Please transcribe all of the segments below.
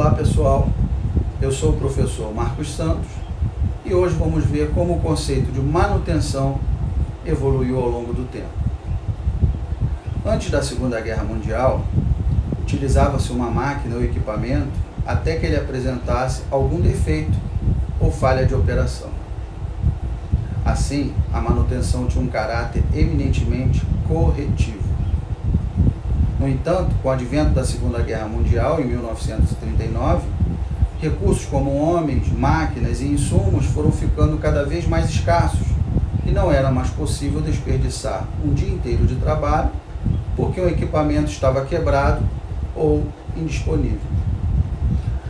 Olá pessoal, eu sou o professor Marcos Santos e hoje vamos ver como o conceito de manutenção evoluiu ao longo do tempo. Antes da Segunda Guerra Mundial, utilizava-se uma máquina ou equipamento até que ele apresentasse algum defeito ou falha de operação. Assim, a manutenção tinha um caráter eminentemente corretivo. No entanto, com o advento da Segunda Guerra Mundial, em 1939, recursos como homens, máquinas e insumos foram ficando cada vez mais escassos e não era mais possível desperdiçar um dia inteiro de trabalho porque o equipamento estava quebrado ou indisponível.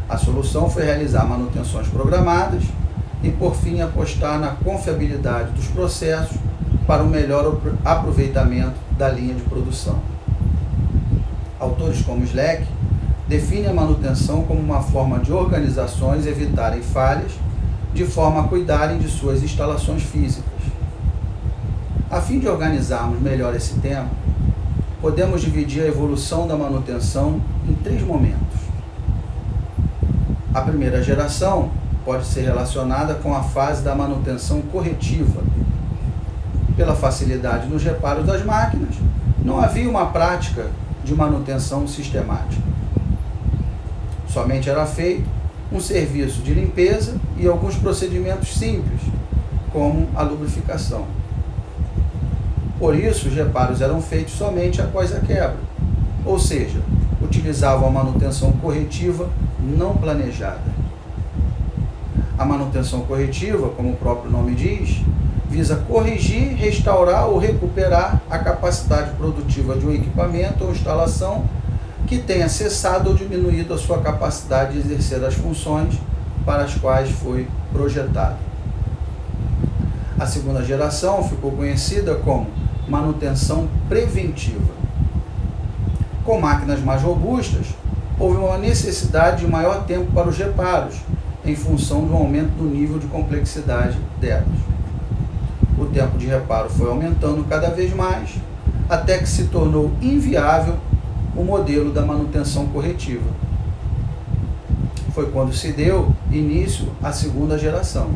A solução foi realizar manutenções programadas e, por fim, apostar na confiabilidade dos processos para um melhor aproveitamento da linha de produção. Autores como Slack definem a manutenção como uma forma de organizações evitarem falhas, de forma a cuidarem de suas instalações físicas. A fim de organizarmos melhor esse tema, podemos dividir a evolução da manutenção em 3 momentos. A primeira geração pode ser relacionada com a fase da manutenção corretiva. Pela facilidade nos reparos das máquinas, não havia uma prática de manutenção sistemática. Somente era feito um serviço de limpeza e alguns procedimentos simples, como a lubrificação. Por isso, os reparos eram feitos somente após a quebra, ou seja, utilizavam a manutenção corretiva não planejada. A manutenção corretiva, como o próprio nome diz, visa corrigir, restaurar ou recuperar a capacidade produtiva de um equipamento ou instalação que tenha cessado ou diminuído a sua capacidade de exercer as funções para as quais foi projetado. A segunda geração ficou conhecida como manutenção preventiva. Com máquinas mais robustas, houve uma necessidade de maior tempo para os reparos, em função do aumento do nível de complexidade delas. O tempo de reparo foi aumentando cada vez mais, até que se tornou inviável o modelo da manutenção corretiva. Foi quando se deu início à segunda geração.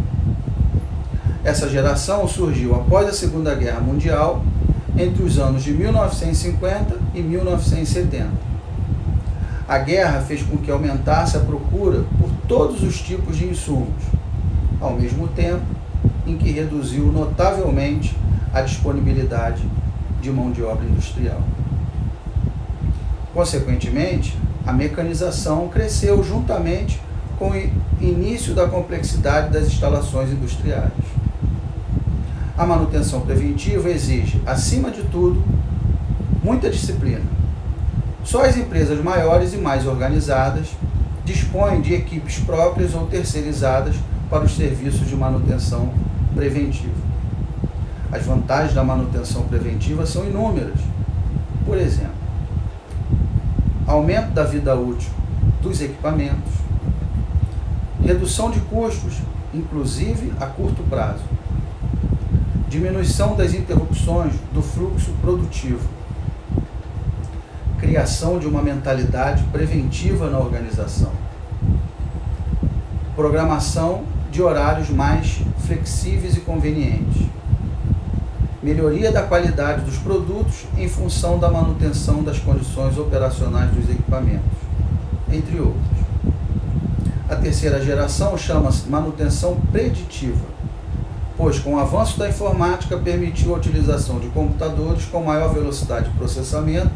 Essa geração surgiu após a Segunda Guerra Mundial, entre os anos de 1950 e 1970. A guerra fez com que aumentasse a procura por todos os tipos de insumos, ao mesmo tempo em que reduziu notavelmente a disponibilidade de mão de obra industrial. Consequentemente, a mecanização cresceu juntamente com o início da complexidade das instalações industriais. A manutenção preventiva exige, acima de tudo, muita disciplina. Só as empresas maiores e mais organizadas dispõem de equipes próprias ou terceirizadas para os serviços de manutenção preventiva. As vantagens da manutenção preventiva são inúmeras. Por exemplo, aumento da vida útil dos equipamentos, redução de custos, inclusive a curto prazo, diminuição das interrupções do fluxo produtivo, criação de uma mentalidade preventiva na organização, programação de horários mais flexíveis e convenientes, melhoria da qualidade dos produtos em função da manutenção das condições operacionais dos equipamentos, entre outros. A terceira geração chama-se manutenção preditiva, pois com o avanço da informática permitiu a utilização de computadores com maior velocidade de processamento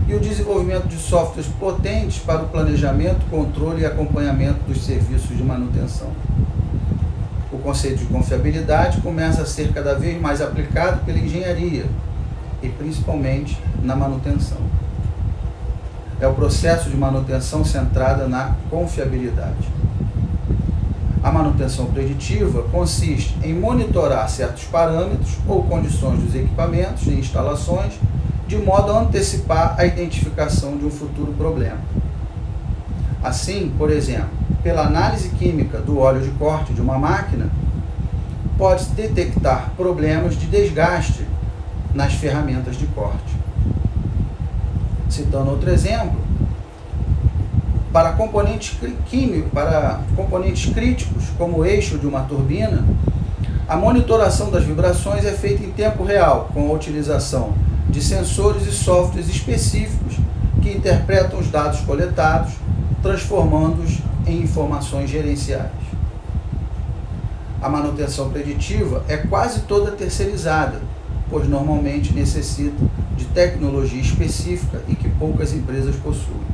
e o desenvolvimento de softwares potentes para o planejamento, controle e acompanhamento dos serviços de manutenção. O conceito de confiabilidade começa a ser cada vez mais aplicado pela engenharia e principalmente na manutenção. É o processo de manutenção centrada na confiabilidade. A manutenção preditiva consiste em monitorar certos parâmetros ou condições dos equipamentos e instalações de modo a antecipar a identificação de um futuro problema. Assim, por exemplo, pela análise química do óleo de corte de uma máquina, pode-se detectar problemas de desgaste nas ferramentas de corte. Citando outro exemplo, Para componentes críticos, como o eixo de uma turbina, a monitoração das vibrações é feita em tempo real, com a utilização de sensores e softwares específicos que interpretam os dados coletados, transformando-os em informações gerenciais. A manutenção preditiva é quase toda terceirizada, pois normalmente necessita de tecnologia específica e que poucas empresas possuem.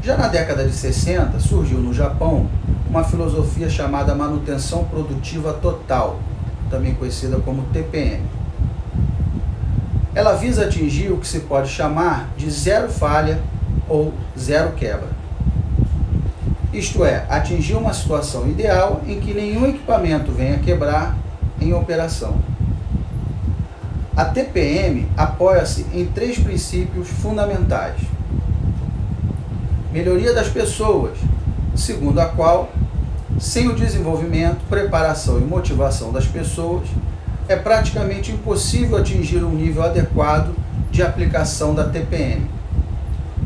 Já na década de 60, surgiu no Japão uma filosofia chamada manutenção produtiva total, também conhecida como TPM. Ela visa atingir o que se pode chamar de zero falha ou zero quebra. Isto é, atingir uma situação ideal em que nenhum equipamento venha quebrar em operação. A TPM apoia-se em 3 princípios fundamentais. Melhoria das pessoas, segundo a qual, sem o desenvolvimento, preparação e motivação das pessoas, é praticamente impossível atingir um nível adequado de aplicação da TPM.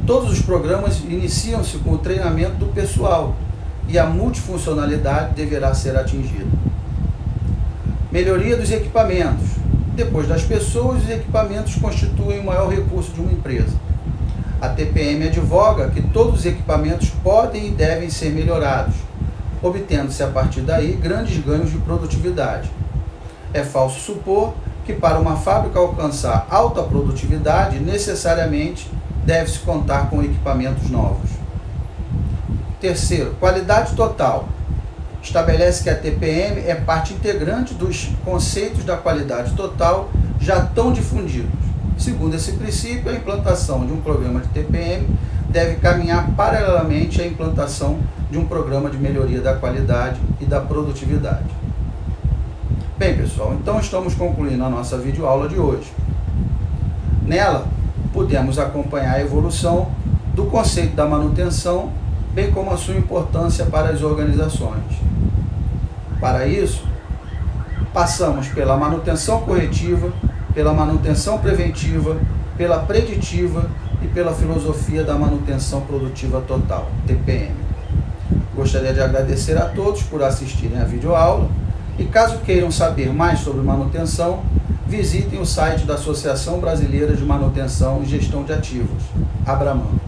Todos os programas iniciam-se com o treinamento do pessoal e a multifuncionalidade deverá ser atingida. Melhoria dos equipamentos. Depois das pessoas, os equipamentos constituem o maior recurso de uma empresa. A TPM advoga que todos os equipamentos podem e devem ser melhorados, obtendo-se a partir daí grandes ganhos de produtividade. É falso supor que para uma fábrica alcançar alta produtividade, necessariamente deve-se contar com equipamentos novos. Terceiro, qualidade total. Estabelece que a TPM é parte integrante dos conceitos da qualidade total já tão difundidos. Segundo esse princípio, a implantação de um programa de TPM deve caminhar paralelamente à implantação de um programa de melhoria da qualidade e da produtividade. Bem, pessoal, então estamos concluindo a nossa videoaula de hoje. Nela, pudemos acompanhar a evolução do conceito da manutenção, bem como a sua importância para as organizações. Para isso, passamos pela manutenção corretiva, pela manutenção preventiva, pela preditiva e pela filosofia da manutenção produtiva total, TPM. Gostaria de agradecer a todos por assistirem a videoaula e caso queiram saber mais sobre manutenção, visitem o site da Associação Brasileira de Manutenção e Gestão de Ativos, Abraman.